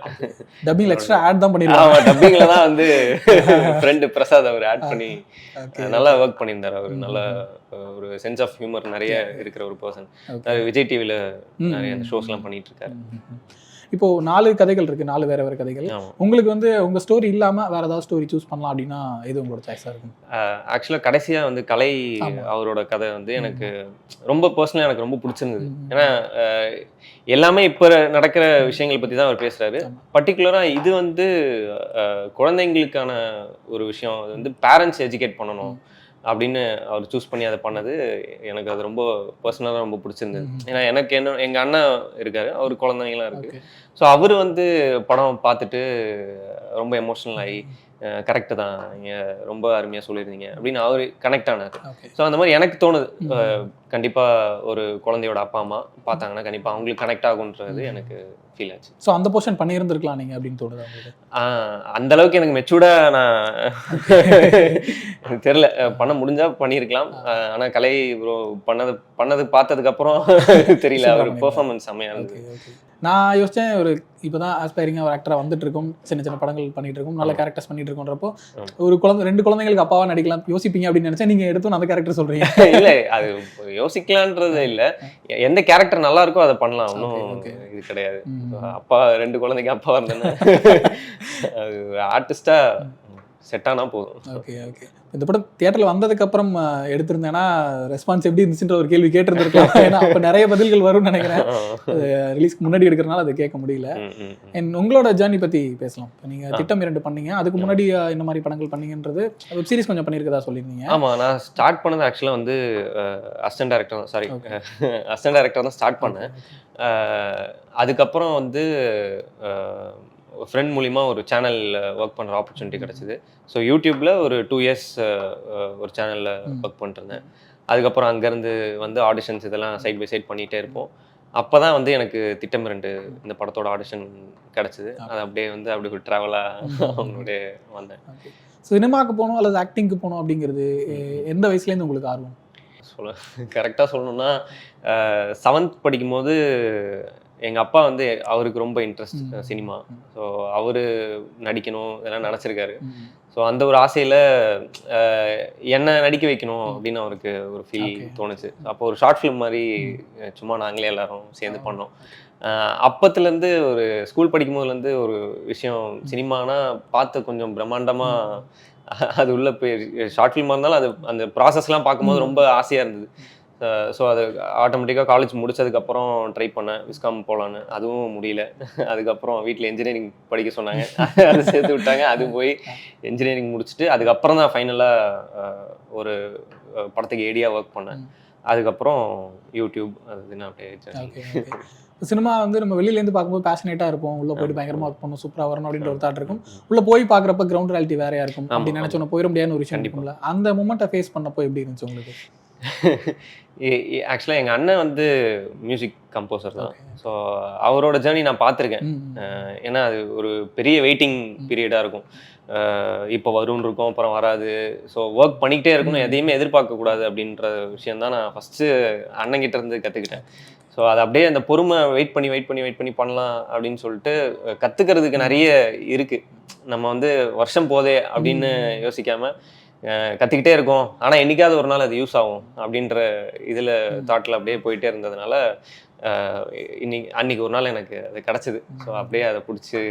டப்பிங்ல எக்ஸ்ட்ரா ஆட் தான் பண்ணிருக்காங்க. டப்பிங்ல தான் வந்து ஃப்ரெண்ட் பிரசாத் அவர் ஆட் பண்ணி நல்லா ஒர்க் பண்ணியிருந்தார். அவர் நல்ல ஒரு சென்ஸ் ஆஃப் ஹியூமர் நிறைய இருக்கிற ஒரு பர்சன். விஜய் டிவில நிறைய அந்த ஷோஸ்லாம் பண்ணிட்டு இருக்காரு. இப்போ 4 கதைகள் இருக்கு, 4 வேற வேற கதைகள். உங்களுக்கு வந்து உங்க ஸ்டோரி இல்லாம வேற ஏதாவது ஸ்டோரி சூஸ் பண்ணலாம் அப்படின்னா எது உங்களோட சாய்ஸா இருக்கும்? ஆக்சுவலா கடைசியா வந்து கலை அவரோட கதை வந்து எனக்கு ரொம்ப பர்சனலா எனக்கு ரொம்ப பிடிச்சிருந்தது. ஏன்னா எல்லாமே இப்ப நடக்கிற விஷயங்களை பத்தி தான் அவர் பேசுறாரு. பர்டிகுலரா இது வந்து குழந்தைங்களுக்கான ஒரு விஷயம். அது வந்து பேரண்ட்ஸ் எஜுகேட் பண்ணணும் அப்படின்னு அவர் சூஸ் பண்ணி அதை பண்ணது எனக்கு அது ரொம்ப பர்சனலாக ரொம்ப பிடிச்சிருந்தது. ஏன்னா எனக்கு எங்கள் அண்ணன் இருக்காரு, அவர் குழந்தைங்களாம் இருக்கு. ஸோ அவர் வந்து படம் பார்த்துட்டு ரொம்ப எமோஷனல் ஆகி கரெக்டு தான், நீங்கள் ரொம்ப அருமையாக சொல்லியிருந்தீங்க அப்படின்னு அவர் கனெக்ட் ஆனார். ஸோ அந்த மாதிரி எனக்கு தோணுது, கண்டிப்பாக ஒரு குழந்தையோட அப்பா அம்மா பார்த்தாங்கன்னா கண்டிப்பாக அவங்களுக்கு கனெக்ட் ஆகுன்றது எனக்கு ஃபீல் ஆச்சு. ஸோ அந்த போர்ஷன் பண்ணியிருந்துருக்கலாம் நீங்கள் அப்படின்னு தோணுது உங்களுக்கு? அந்த அளவுக்கு எனக்கு மெச்சூர்டாக நான் தெரியல, பண்ண முடிஞ்சா பண்ணியிருக்கலாம். ஆனால் கலை பண்ணது பார்த்ததுக்கப்புறம் தெரியல, அவர் பெர்ஃபார்மன்ஸ் செம்மையாக இருந்தது. நான் யோசிச்சேன், ஒரு இப்போதான் ஆஸ்பைரிங்காக ஒரு ஆக்டராக வந்துட்டு இருக்கோம், சின்ன சின்ன படங்கள் பண்ணிட்டு இருக்கோம், நல்ல கேரக்டர்ஸ் பண்ணிட்டு இருக்கோன்றப்போ ஒரு 2 குழந்தைங்களுக்கு அப்பாவா நடிக்கலாம் யோசிப்பீங்க அப்படின்னு நினைச்சேன். நீங்க எடுத்து அந்த கேரக்டர் சொல்றீங்க. இல்லை அது யோசிக்கலான்றது இல்லை, எந்த கேரக்டர் நல்லா இருக்கோ அதை பண்ணலாம், ஒன்றும் இது கிடையாது. அப்பா 2 குழந்தைக்கு அப்பாவா இருந்தேன்னு அது ஆர்டிஸ்டா செட் ஆனால் போதும். Okay okay. இந்த படம் தியேட்டரில் வந்ததுக்கப்புறம் எடுத்திருந்தேன்னா ரெஸ்பான்ஸ் எப்படி இருந்துச்சுன்ற ஒரு கேள்வி கேட்டிருந்துருக்கலாம். ஏன்னா அப்போ நிறைய பதில்கள் வரும்னு நினைக்கிறேன். ரிலீஸ்க்கு முன்னாடி எடுக்கிறனால அதை கேட்க முடியல. உங்களோட ஜேர்னி பற்றி பேசலாம். இப்போ நீங்கள் திட்டம் 2 பண்ணீங்க, அதுக்கு முன்னாடி இந்த மாதிரி படங்கள் பண்ணீங்கன்றது வெப் சீரிஸ் கொஞ்சம் பண்ணியிருக்கதா சொல்லியிருந்தீங்க. ஆமாம், நான் ஸ்டார்ட் பண்ணது ஆக்சுவலாக வந்து அசிஸ்டன்ட் டைரக்டர் தான், சாரி அசிஸ்டன்ட் டைரக்டர் தான் ஸ்டார்ட் பண்ணேன். அதுக்கப்புறம் வந்து ஃப்ரெண்ட் மூலிமா ஒரு சேனலில் ஒர்க் பண்ணுற ஆப்பர்ச்சுனிட்டி கிடச்சிது. ஸோ யூடியூப்பில் ஒரு 2 இயர்ஸ் ஒரு சேனலில் ஒர்க் பண்ணிருந்தேன். அதுக்கப்புறம் அங்கேருந்து வந்து ஆடிஷன்ஸ் இதெல்லாம் சைட் பை சைட் பண்ணிகிட்டே இருப்போம். அப்போ தான் வந்து எனக்கு திட்டம் 2 இந்த படத்தோட ஆடிஷன் கிடச்சிது. அது அப்படியே வந்து அப்படி ஒரு ட்ராவலாக அவங்களுடைய வந்தேன். சினிமாவுக்கு போகணும் அல்லது ஆக்டிங்க்கு போகணும் அப்படிங்கிறது எந்த வயசுலேருந்து உங்களுக்கு ஆர்வம்? கரெக்டாக சொல்லணும்னா 7th படிக்கும்போது எங்கள் அப்பா வந்து அவருக்கு ரொம்ப இன்ட்ரெஸ்ட் சினிமா. ஸோ அவர் நடிக்கணும் இதெல்லாம் நினச்சிருக்காரு. ஸோ அந்த ஒரு ஆசையில் என்ன நடிக்க வைக்கணும் அப்படின்னு அவருக்கு ஒரு ஃபீல் தோணுச்சு. அப்போ ஒரு ஷார்ட் ஃபிலிம் மாதிரி சும்மா நாங்களே எல்லாரும் சேர்ந்து பண்ணோம். அப்பத்துலேருந்து ஒரு ஸ்கூல் படிக்கும்போதுலேருந்து ஒரு விஷயம், சினிமானா பார்த்து கொஞ்சம் பிரம்மாண்டமாக அது உள்ள போய் ஷார்ட் ஃபிலிமாக இருந்தாலும் அது அந்த ப்ராசஸ்லாம் பார்க்கும்போது ரொம்ப ஆசையாக இருந்தது. ஸோ அது ஆட்டோமேட்டிக்காக காலேஜ் முடிச்சதுக்கப்புறம் ட்ரை பண்ணேன் விஸ்காம் போகலான்னு. அதுவும் முடியல. அதுக்கப்புறம் வீட்டில் இன்ஜினியரிங் படிக்க சொன்னாங்க, அது சேர்த்து விட்டாங்க. அது போய் இன்ஜினியரிங் முடிச்சுட்டு அதுக்கப்புறம் தான் ஃபைனலாக ஒரு படத்துக்கு ஏடியாக ஒர்க் பண்ணேன். அதுக்கப்புறம் யூடியூப் அது நான் அப்படியே சினிமா வந்து நம்ம வெளியிலேருந்து பார்க்கும்போது பேஷனேட்டாக இருப்போம், உள்ளே போயிட்டு பயங்கரமாக ஒர்க் பண்ணணும், சூப்பராக வரணும் அப்படின்ற ஒரு தாட் இருக்கும். உள்ளே போய் பார்க்குறப்ப கிரவுண்ட் ரியாலிட்டி வேறையா இருக்கும் அப்படின்னு நினச்சோன்னா போயிட முடியாத ஒரு விஷயம் இருக்கும்ல. அந்த மூமெண்ட்டை ஃபேஸ் பண்ணப்போ எப்படி இருந்துச்சு உங்களுக்கு? ஆக்சுவலாக எங்கள் அண்ணன் வந்து மியூசிக் கம்போசர் தான். ஸோ அவரோட ஜேர்னி நான் பார்த்துருக்கேன். ஏன்னா அது ஒரு பெரிய வெயிட்டிங் பீரியடாக இருக்கும். இப்போ வரும்னு இருக்கும், அப்புறம் வராது. ஸோ ஒர்க் பண்ணிக்கிட்டே இருக்கணும், எதையுமே எதிர்பார்க்கக்கூடாது அப்படின்ற விஷயந்தான் நான் ஃபஸ்ட்டு அண்ணங்கிட்ட இருந்து கற்றுக்கிட்டேன். ஸோ அது அப்படியே அந்த பொறுமை வெயிட் பண்ணி பண்ணலாம் அப்படின்னு சொல்லிட்டு கற்றுக்கிறதுக்கு நிறைய இருக்குது. நம்ம வந்து வருஷம் போதே அப்படின்னு யோசிக்காமல் கற்றுக்கிட்டே இருக்கோம், ஆனால் என்றைக்காவது ஒரு நாள் அது யூஸ் ஆகும் அப்படின்ற இதில் தாட்டில் அப்படியே போயிட்டே இருந்ததுனால அன்னைக்கு ஒரு நாள் எனக்கு அது கிடச்சிது. ஸோ அப்படியே அதை பிடிச்சி.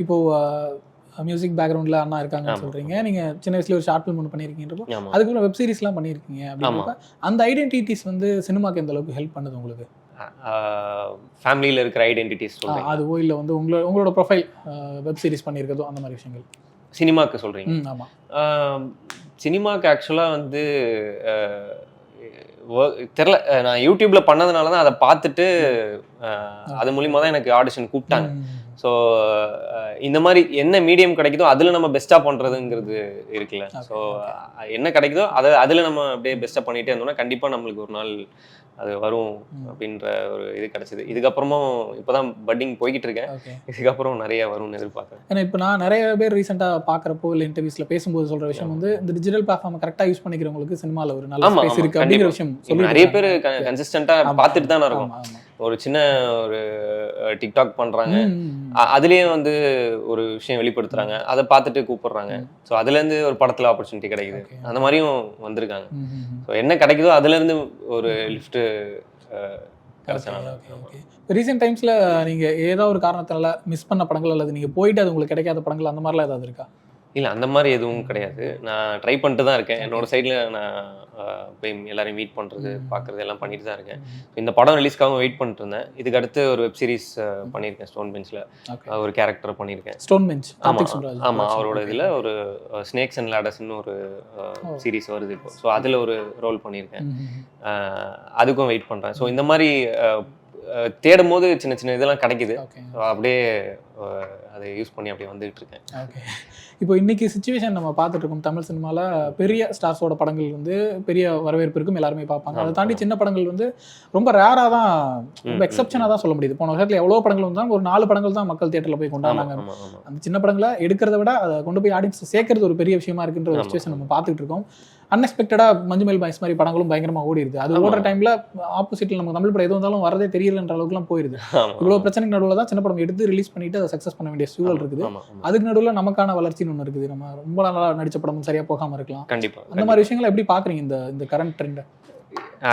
இப்போது மியூசிக் பேக்ரவுண்டில் அண்ணா இருக்காங்கன்னு சொல்கிறீங்க. நீங்கள் சின்ன வயசுல ஒரு ஷார்ட் ஃபிலிம் ஒன்று பண்ணியிருக்கீங்கன்றப்போ அதுக்கப்புறம் வெப் சீரிஸ்லாம் பண்ணியிருக்கீங்க அப்படின்றப்ப அந்த ஐடென்டிட்டிஸ் வந்து சினிமாக்கு எந்த அளவுக்கு ஹெல்ப் பண்ணுது உங்களுக்கு? ஃபேமிலியில் இருக்கிற ஐடென்டிட்டிஸ் அதுவோ இல்லை வந்து உங்களோட ப்ரொஃபைல் வெப் சீரிஸ் பண்ணியிருக்கதோ அந்த மாதிரி விஷயங்கள் சினிமாவுக்கு சொல்கிறீங்க? ஆமாம், சினிமாவுக்கு ஆக்சுவலாக வந்து தெரில, நான் யூடியூப்பில் பண்ணதுனால தான் அதை பார்த்துட்டு அது மூலிமா தான் எனக்கு ஆடிஷன் கூப்பிட்டாங்க. ஸோ இந்த மாதிரி என்ன மீடியம் கிடைக்குதோ அதில் நம்ம பெஸ்ட்டாக பண்ணுறதுங்கிறது இருக்குல்ல. ஸோ என்ன கிடைக்குதோ அதில் நம்ம அப்படியே பெஸ்ட்டாக பண்ணிகிட்டே இருந்தோம்னா கண்டிப்பாக நம்மளுக்கு ஒரு நாள் அது வரும் அப்படின்ற ஒரு இது கிடைச்சிது. இதுக்கப்புறமும் இப்போ தான் பட்டிங் போய்கிட்டு இருக்கேன். இதுக்கப்புறம் நிறைய வரும்னு எதிர்பார்க்குறேன். ஏன்னா இப்போ நான் நிறைய பேர் ரீசெண்டாக பார்க்குறப்போ இல்லை இன்டர்வியூஸில் பேசும்போது சொல்கிற விஷயம் வந்து இந்த டிஜிட்டல் பிளாட்ஃபார்ம் கரெக்டாக யூஸ் பண்ணிக்கிறவங்களுக்கு சினிமாவில் ஒரு நல்ல ஸ்பேஸ் இருக்குது அப்படிங்கிற விஷயம் சொல்லி நிறைய பேர் கன்சிஸ்டண்ட்டாக பார்த்துட்டு தான் இருக்கும். ஒரு சின்ன ஒரு டிக்டாக் பண்ணுறாங்க, அதுலேயே வந்து ஒரு விஷயம் வெளிப்படுத்துகிறாங்க, அதை பார்த்துட்டு கூப்பிடுறாங்க. ஸோ அதுலேருந்து ஒரு படத்தில் ஆப்பர்ச்சுனிட்டி கிடைக்குது, அந்த மாதிரியும் வந்திருக்காங்க. ஸோ என்ன கிடைக்குதோ அதுலேருந்து ஒரு லிஃப்ட்டு கிடைச்சனால. ரீசெண்ட் டைம்ஸில் நீங்கள் ஏதோ ஒரு காரணத்தினால மிஸ் பண்ண படங்கள் அல்லது நீங்கள் போயிட்டு அது உங்களுக்கு கிடைக்காத படங்கள் அந்த மாதிரிலாம் ஏதாவது இருக்கா? இல்லை, அந்த மாதிரி எதுவும் கிடையாது. நான் ட்ரை பண்ணிட்டு தான் இருக்கேன். என்னோட சைடில் நான் போய் எல்லாரையும் மீட் பண்ணுறது பார்க்குறது எல்லாம் பண்ணிட்டு தான் இருக்கேன். இந்த படம் ரிலீஸ்க்காக வெயிட் பண்ணிட்டு இருந்தேன். இதுக்கு அடுத்து ஒரு வெப் சீரிஸ் பண்ணியிருக்கேன், ஸ்டோன் பெஞ்சில் ஒரு கேரக்டர் பண்ணியிருக்கேன். Stone bench? ஆமாம், அவரோட இதில் ஒரு ஸ்னேக்ஸ் அண்ட் லேடர்ஸ்ன்னு ஒரு சீரிஸ் வருது இப்போ. ஸோ அதில் ஒரு ரோல் பண்ணியிருக்கேன். அதுக்கும் வெயிட் பண்ணுறேன். ஸோ இந்த மாதிரி தேடும் போது சின்ன சின்ன இதெல்லாம் கிடைக்குது. அப்படியே அதை யூஸ் பண்ணி அப்படியே வந்துகிட்டு இருக்கேன். ஓகே, இப்போ இன்னைக்கு சுச்சுவேஷன் நம்ம பார்த்துட்டு இருக்கோம். தமிழ் சினிமாவில் பெரிய ஸ்டார்ஸோட படங்கள் வந்து பெரிய வரவேற்பு இருக்கும், எல்லாருமே பார்ப்பாங்க. அதை தாண்டி சின்ன படங்கள் வந்து ரொம்ப ரேராக தான், ரொம்ப எக்ஸப்ஷனாக தான் சொல்ல முடியுது. போன வருஷத்தில் எவ்வளோ படங்கள் வந்தாலும் ஒரு 4 படங்கள் தான் மக்கள் தியேட்டரில் போய் கொண்டாடுறாங்க. அந்த சின்ன படங்களை எடுக்கிறத விட அதை கொண்டு போய் ஆடியன்ஸ் சேர்க்கறது ஒரு பெரிய விஷயமா இருக்குன்ற ஒரு சுச்சுவேஷன் நம்ம பார்த்துட்டு இருக்கோம். அன்எக்ஸ்பெக்டடாக மஞ்சுமேல் பாய்ஸ் மாதிரி படங்களும் பயங்கரமாக ஓடிடுது. அது ஓடுற டைமில் ஆப்போசிட்டில் நமக்கு தமிழ் படம் எது வந்தாலும் வரதே தெரியலன்ற அளவுக்குலாம் போயிடுது. இவ்வளோ பிரச்சனைக்கு நடுவில் தான் சின்ன படம் எடுத்து ரிலீஸ் பண்ணிட்டு அதை சக்ஸஸ் பண்ண வேண்டிய சூழல் இருக்குது. அதுக்கு நடுவில் நமக்கான வளர்ச்சின்னு ஒன்று இருக்குது. நம்ம ரொம்ப நல்லா நடித்த படமும் சரியாக போகாமல் இருக்கலாம். கண்டிப்பாக அந்த மாதிரி விஷயங்களை எப்படி பார்க்குறீங்க இந்த கரண்ட் ட்ரெண்டை?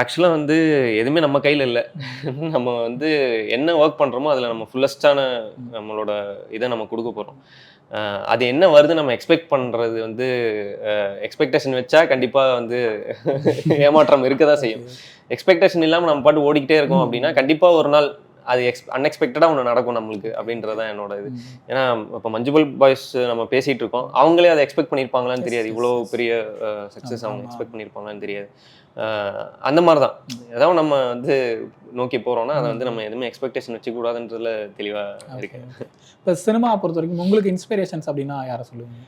ஆக்சுவலாக வந்து எதுவுமே நம்ம கையில் இல்லை. நம்ம வந்து என்ன ஒர்க் பண்ணுறோமோ அதில் நம்ம ஃபுல்லஸ்டான நம்மளோட இதை நம்ம கொடுக்க போகிறோம். அது என்ன வருது நம்ம எக்ஸ்பெக்ட் பண்ணுறது வந்து எக்ஸ்பெக்டேஷன் வச்சா கண்டிப்பாக வந்து ஏமாற்றம் இருக்க தான் செய்யும். எக்ஸ்பெக்டேஷன் இல்லாமல் நம்ம பாட்டு ஓடிக்கிட்டே இருக்கோம் அப்படின்னா கண்டிப்பாக ஒரு நாள் அது அன்எக்ஸ்பெக்டடாக ஒன்று நடக்கும் நம்மளுக்கு அப்படின்றதான் என்னோட இது. ஏன்னா இப்போ மஞ்சுபல் பாய்ஸ் நம்ம பேசிகிட்டு இருக்கோம், அவங்களே அதை எக்ஸ்பெக்ட் பண்ணியிருப்பாங்களான்னு தெரியாது, இவ்வளோ பெரிய சக்ஸஸ் அவங்க எக்ஸ்பெக்ட் பண்ணியிருப்பாங்களான்னு தெரியாது. அந்த மாதிரி தான் ஏதாவது நம்ம வந்து நோக்கி போகிறோம்னா அதை வந்து நம்ம எதுவுமே எக்ஸ்பெக்டேஷன் வச்சுக்கூடாதுன்றதுல தெளிவாக இருக்கேன். இப்போ சினிமா பொறுத்த வரைக்கும் உங்களுக்கு இன்ஸ்பிரேஷன்ஸ் அப்படின்னா யாரை சொல்லுவீங்க?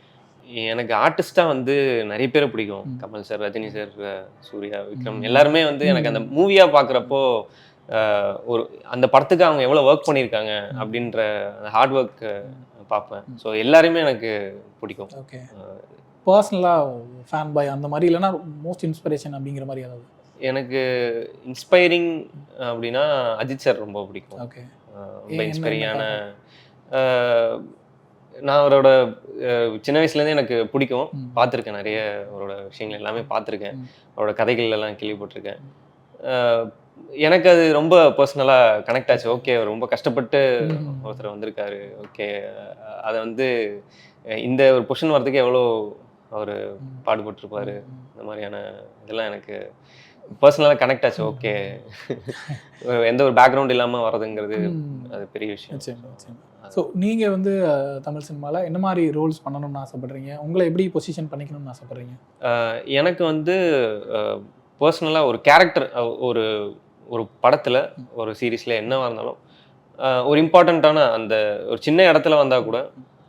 எனக்கு ஆர்டிஸ்டாக வந்து நிறைய பேரை பிடிக்கும். கமல் சார், ரஜினி சார், சூர்யா, விக்ரம் எல்லாருமே வந்து எனக்கு அந்த மூவியாக பார்க்குறப்போ ஒரு அந்த படத்துக்கு அவங்க எவ்வளோ ஒர்க் பண்ணியிருக்காங்க அப்படின்ற அந்த ஹார்ட் ஒர்க் பார்ப்பேன். ஸோ எல்லாருமே எனக்கு பிடிக்கும். ஓகே, பர்சனலாக ஃபேன் பாய் அந்த மாதிரி இல்லைன்னா மோஸ்ட் இன்ஸ்பிரேஷன் அப்படிங்கிற மாதிரி ஏதாவது? எனக்கு இன்ஸ்பைரிங் அப்படின்னா அஜித் சார் ரொம்ப பிடிக்கும். ஓகே, ரொம்ப இன்ஸ்பைரிங்கான நான் அவரோட சின்ன வயசுலேருந்தே எனக்கு பிடிக்கும், பார்த்துருக்கேன், நிறைய அவரோட விஷயங்கள் எல்லாமே பார்த்துருக்கேன், அவரோட கதைகள் எல்லாம் கேள்விப்பட்டிருக்கேன். எனக்கு அது ரொம்ப பர்சனலாக கனெக்ட் ஆச்சு. ஓகே, அவர் ரொம்ப கஷ்டப்பட்டு ஒருத்தர் வந்திருக்காரு, ஓகே அதை வந்து இந்த ஒரு பொசிஷன் வரதுக்கு எவ்வளோ அவர் பாடுபட்டிருப்பாரு, இந்த மாதிரியான இதெல்லாம் எனக்கு பர்சனலாக கனெக்ட் ஆச்சு. ஓகே, எந்த ஒரு பேக்ரவுண்ட் இல்லாமல் வர்றதுங்கிறது அது பெரிய விஷயம். ஸோ நீங்கள் வந்து தமிழ் சினிமாவில் என்ன மாதிரி ரோல்ஸ் பண்ணணும்னு ஆசைப்படுறீங்க? உங்களை எப்படி பொசிஷன் பண்ணிக்கணும்னு ஆசைப்படுறீங்க? எனக்கு வந்து பர்சனலாக ஒரு கேரக்டர் ஒரு ஒரு படத்தில் ஒரு சீரீஸில் என்னவாக இருந்தாலும் ஒரு இம்பார்ட்டண்ட்டான அந்த ஒரு சின்ன இடத்துல வந்தால் கூட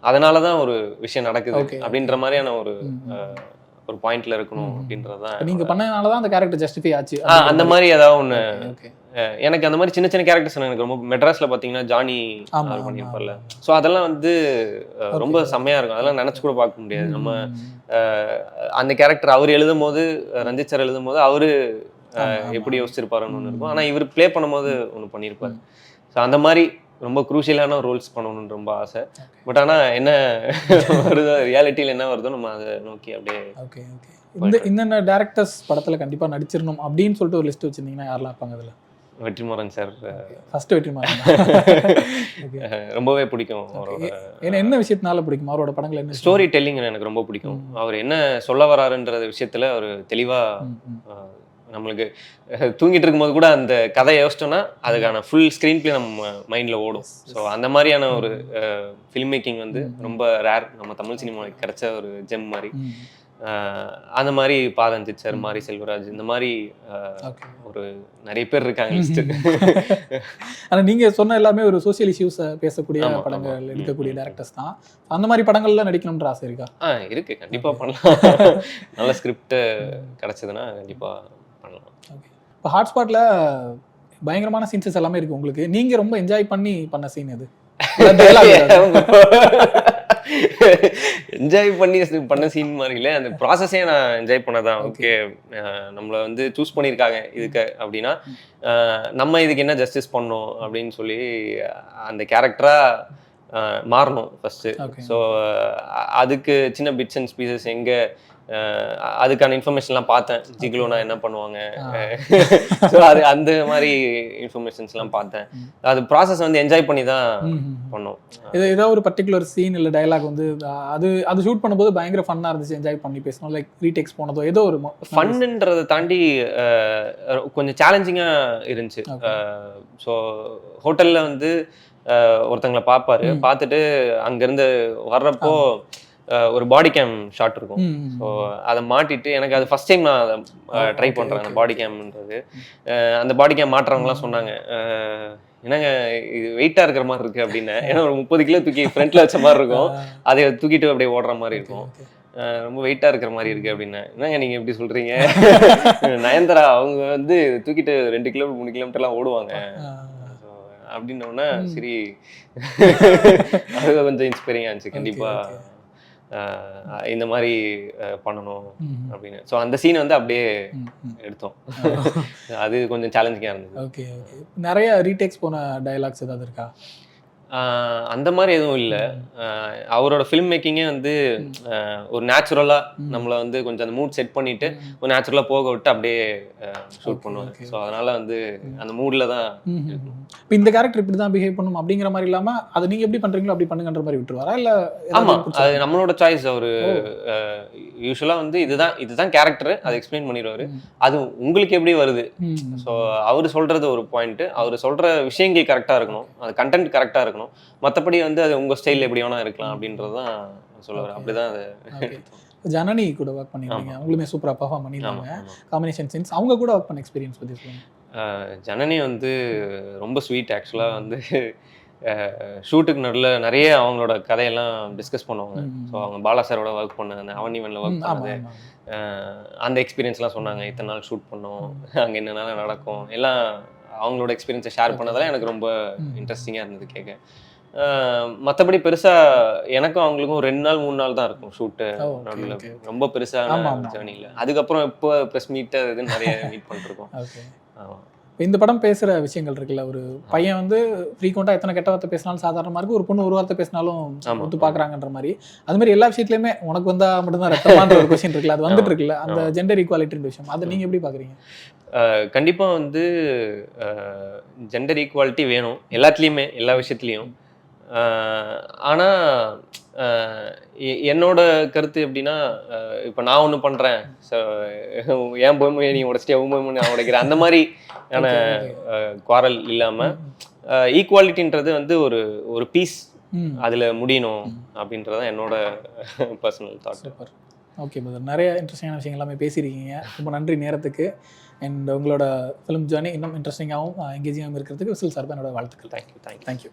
அதனால தான் ஒரு விஷயம் நடக்குது அப்படின்ற மாதிரியான ஒரு பாயிண்ட்ல இருக்கணும் அப்படின்றதான். நீங்கள் பண்ணதுனால தான் அந்த கேரக்டர் ஜஸ்டிஃபை ஆச்சு அந்த மாதிரி ஏதாவது ஒன்று. எனக்கு அந்த மாதிரி சின்ன சின்ன கேரக்டர்ஸ் எனக்கு ரொம்ப, மெட்ராஸில் பார்த்தீங்கன்னா ஜானி பண்ணியிருப்பார்ல, ஸோ அதெல்லாம் வந்து ரொம்ப செம்மையாக இருக்கும். அதெல்லாம் நினச்சி கூட பார்க்க முடியாது. நம்ம அந்த கேரக்டர் அவர் எழுதும் போது, ரஞ்சித் சார் எழுதும் போது அவரு எப்படி யோசிச்சிருப்பாருன்னு ஒன்று இருக்கும், ஆனால் இவர் ப்ளே பண்ணும்போது ஒன்று பண்ணியிருப்பார். ஸோ அந்த மாதிரி ரொம்ப குரூஷியலான ரோல்ஸ் பண்ணணும்னு ரொம்ப ஆசை. பட் ஆனால் என்ன வருதோ, ரியாலிட்டியில் என்ன வருதோ நம்ம அதை நோக்கி அப்படியே. ஓகே ஓகே, இந்த டேரக்டர்ஸ் படத்தில் கண்டிப்பாக நடிச்சிடணும் அப்படின்னு சொல்லிட்டு ஒரு லிஸ்ட் வச்சுருந்தீங்கன்னா யாரெல்லாம் இருப்பாங்க அதில்? Vetrimaaran sir first. வெற்றிமாறன் ரொம்பவே பிடிக்கும். அவரோட என்ன விஷயத்தினால பிடிக்கும் அவரோட படங்கள்? என்ன ஸ்டோரி டெல்லிங் எனக்கு ரொம்ப பிடிக்கும். அவர் என்ன சொல்ல வராருன்ற விஷயத்துல அவர் தெளிவா, நம்மளுக்கு தூங்கிட்டு இருக்கும்போது கூட அந்த கதையை யோசிச்சோம்னா அதுக்கான ஃபுல் ஸ்க்ரீன் பிளே நம்ம மைண்ட்ல ஓடும். ஸோ அந்த மாதிரியான ஒரு ஃபில்ம் மேக்கிங் வந்து ரொம்ப ரேர், நம்ம தமிழ் சினிமாவுக்கு கிடைச்ச ஒரு ஜெம் மாதிரி. அந்த மாதிரி பாரஞ்சித் சார், மாரி செல்வராஜ், இந்த மாதிரி ஒரு நிறைய பேர் இருக்காங்க லிஸ்ட். ஆனால் நீங்கள் சொன்ன எல்லாமே ஒரு சோசியல் இஷ்யூஸை பேசக்கூடிய படங்கள் எடுக்கக்கூடிய டேரக்டர்ஸ் தான். அந்த மாதிரி படங்கள்லாம் நடிக்கணும்ன்ற ஆசை இருக்கா? இருக்கு, கண்டிப்பாக பண்ணலாம். நல்ல ஸ்கிரிப்ட் கிடைச்சதுன்னா கண்டிப்பாக பண்ணலாம். ஓகே, இப்போ ஹாட்ஸ்பாட்டில் பயங்கரமான சீன்ஸஸ் எல்லாமே இருக்கு உங்களுக்கு. நீங்கள் ரொம்ப என்ஜாய் பண்ணி பண்ண சீன் எது? என்ஜாய் பண்ணி பண்ண சீன் மாதிரி இல்லை, அந்த ப்ராசஸே நான் என்ஜாய் பண்ணதான். ஓகே, நம்மளை வந்து சூஸ் பண்ணியிருக்காங்க இதுக்கு அப்படின்னா நம்ம இதுக்கு என்ன ஜஸ்டிஸ் பண்ணணும் அப்படின்னு சொல்லி அந்த கேரக்டராக மாறணும் ஃபஸ்ட்டு. ஸோ அதுக்கு சின்ன பிட்ஸ் அண்ட் பீசஸ் எங்கே அதுக்கான இன்ஃபர்மேஷன்லாம் பார்த்தேன். ஜிக்லோனா என்ன பண்ணுவாங்க, ஸோ அது அந்த மாதிரி இன்ஃபர்மேஷன்ஸ்லாம் பார்த்தேன். அது ப்ராசஸ் வந்து என்ஜாய் பண்ணி தான் பண்ணோம். இது ஏதாவது ஒரு பர்டிகுலர் சீன் இல்லை டயலாக் வந்து அது ஷூட் பண்ணும்போது பயங்கர ஃபன்னாக இருந்துச்சு, என்ஜாய் பண்ணி பேசணும், லைக் ரீடேக்ஸ் போனதோ ஏதோ ஒரு ஃபன்ன்றதை தாண்டி கொஞ்சம் சேலஞ்சிங்காக இருந்துச்சு. ஸோ ஹோட்டலில் வந்து ஒருத்தங்களை பார்ப்பாரு, பார்த்துட்டு அங்கேருந்து வர்றப்போ ஒரு பாடி கேம் ஷாட் இருக்கும். ஸோ அதை மாட்டிட்டு எனக்கு அது ஃபர்ஸ்ட் டைம் நான் அதை ட்ரை பண்ணுறேன். அந்த பாடி கேம்ன்றது, அந்த பாடி கேம் மாட்டுறவங்களாம் சொன்னாங்க, என்னங்க இது வெயிட்டாக இருக்கிற மாதிரி இருக்குது அப்படின்னு. ஏன்னா ஒரு 30 கிலோ தூக்கி ஃப்ரண்ட்டில் வச்ச மாதிரி இருக்கும், அதை தூக்கிட்டு அப்படியே ஓடுற மாதிரி இருக்கும், ரொம்ப வெயிட்டாக இருக்கிற மாதிரி இருக்குது அப்படின்னு. என்னங்க நீங்கள் எப்படி சொல்கிறீங்க? நயன்தாரா அவங்க வந்து தூக்கிட்டு 2 கிலோமீட்டர் 3 கிலோமீட்டர்லாம் ஓடுவாங்க அப்படின்னோடனே சரி, அது கொஞ்சம் இன்ஸ்பைரிங்காக இருந்துச்சு. கண்டிப்பாக இந்த மாதிரி பண்ணணும் அப்படின்னு. ஸோ அந்த சீன் வந்து அப்படியே எடுத்தோம். அது கொஞ்சம் சேலஞ்சிங்காக இருந்தது. ஓகே ஓகே, நிறைய ரீடேக்ஸ் போன டயலாக்ஸ் ஏதாவது இருக்கா? அந்த மாதிரி எதுவும் இல்லை. அவரோட ஃபிலிம் மேக்கிங்கே வந்து ஒரு நேச்சுரலாக நம்மளை வந்து கொஞ்சம் அந்த மூட் செட் பண்ணிட்டு ஒரு நேச்சுரலாக போக விட்டு அப்படியே ஷூட் பண்ணுவாங்க. ஸோ அதனால வந்து அந்த மூடில் தான். இப்போ இந்த கேரக்டர் இப்படி தான் பிஹேவ் பண்ணும் அப்படிங்கிற மாதிரி இல்லாமல் அதை நீங்கள் எப்படி பண்ணுறீங்களோ அப்படி பண்ணுங்கன்ற மாதிரி விட்டுருவாரா இல்லை? ஆமாம், அது நம்மளோட சாய்ஸ். அவர் யூஸ்வலாக வந்து இதுதான் கேரக்டர், அதை எக்ஸ்பிளைன் பண்ணிடுவார். அது உங்களுக்கு எப்படி வருது? ஸோ அவர் சொல்கிறது ஒரு பாயிண்ட்டு, அவர் சொல்கிற விஷயங்கள் கரெக்டாக இருக்கணும், அது கண்டென்ட் கரெக்டாக இருக்கணும். மற்றபடி வந்து அது உங்கள் ஸ்டைலில் எப்படி வேணா இருக்கலாம் அப்படின்றது தான் சொல்லுவார். அப்படிதான் அது. ஜனனி கூட ஒர்க் பண்ணிருக்கீங்க, அவங்களுமே சூப்பராக பர்ஃபார்ம் பண்ணியிருக்காங்க. காம்பினேஷன் சீன்ஸ் அவங்க கூட ஒர்க் பண்ண எக்ஸ்பீரியன்ஸ் பற்றி சொல்லுங்கள். ஜனனி வந்து ரொம்ப ஸ்வீட். ஆக்சுவலாக வந்து ஷூட்டுக்கு நடுவில் நிறைய அவங்களோட கதையெல்லாம் டிஸ்கஸ் பண்ணுவாங்க. ஸோ அவங்க பாலா சாரோட ஒர்க் பண்ண அவனிவனில் ஒர்க் பண்ணது, அந்த எக்ஸ்பீரியன்ஸ்லாம் சொன்னாங்க. இத்தனை நாள் ஷூட் பண்ணோம், அங்கே என்னென்ன நடக்கும், எல்லாம் அவங்களோட எக்ஸ்பீரியன்ஸை ஷேர் பண்ணதெல்லாம் எனக்கு ரொம்ப இன்ட்ரெஸ்டிங்காக இருந்தது கேட்க. மற்றபடி பெருசாக எனக்கும் அவங்களுக்கும் 2 நாள் 3 நாள் தான் இருக்கும் ஷூட்டு நடுவில். ரொம்ப பெருசான ஜேர்னியில். அதுக்கப்புறம் இப்போ ப்ரெஸ் மீட்டு இதுன்னு நிறைய மீட் பண்ணிருக்கோம். ஆமாம். இந்த படம் பேசுகிற விஷயங்கள் இருக்குல்ல, ஒரு பையன் வந்து ஃப்ரீக்வெண்ட்டாக எத்தனை கெட்ட வார்த்தை பேசினாலும் சாதாரணமாக இருக்குது, ஒரு பொண்ணு ஒரு வார்த்தை பேசினாலும் ஒத்து பார்க்குறாங்கன்ற மாதிரி. அது மாதிரி எல்லா விஷயத்துலையுமே உனக்கு வந்தால் மட்டும்தான் ரத்தமான்ற ஒரு கொஸ்டின் இருக்குல்ல, அது வந்துட்டு இருக்குல்ல, அந்த ஜெண்டர் ஈக்குவாலிட்டின்ற விஷயம், அதை நீங்கள் எப்படி பார்க்குறீங்க? கண்டிப்பாக வந்து ஜெண்டர் ஈக்குவாலிட்டி வேணும் எல்லாத்துலேயுமே, எல்லா விஷயத்துலேயும். ஆனால் என்னோட கருத்து எப்படின்னா, இப்போ நான் ஒன்று பண்ணுறேன், என் பொய்மை நீ உடைச்சிட்டு உன் பொய்மை நான் உடைக்கிறேன், அந்த மாதிரியான குவாரல் இல்லாமல் ஈக்குவாலிட்டின்றது வந்து ஒரு பீஸ், அதில் முடியணும் அப்படின்றதான் என்னோட பர்சனல் தாட். ஓகே பிரதர், நிறைய இன்ட்ரெஸ்டிங்கான விஷயங்கள் எல்லாமே பேசியிருக்கீங்க. ரொம்ப நன்றி நேரத்துக்கு. அண்ட் உங்களோட ஃபிலிம் ஜேர்னி இன்னும் இன்ட்ரெஸ்டிங்காகவும் எங்கேஜிங்காகவும் இருக்கிறதுக்கு விசில் சார்பாக என்னோட வாழ்த்துக்கள். தேங்க்யூ. தேங்க்யூ.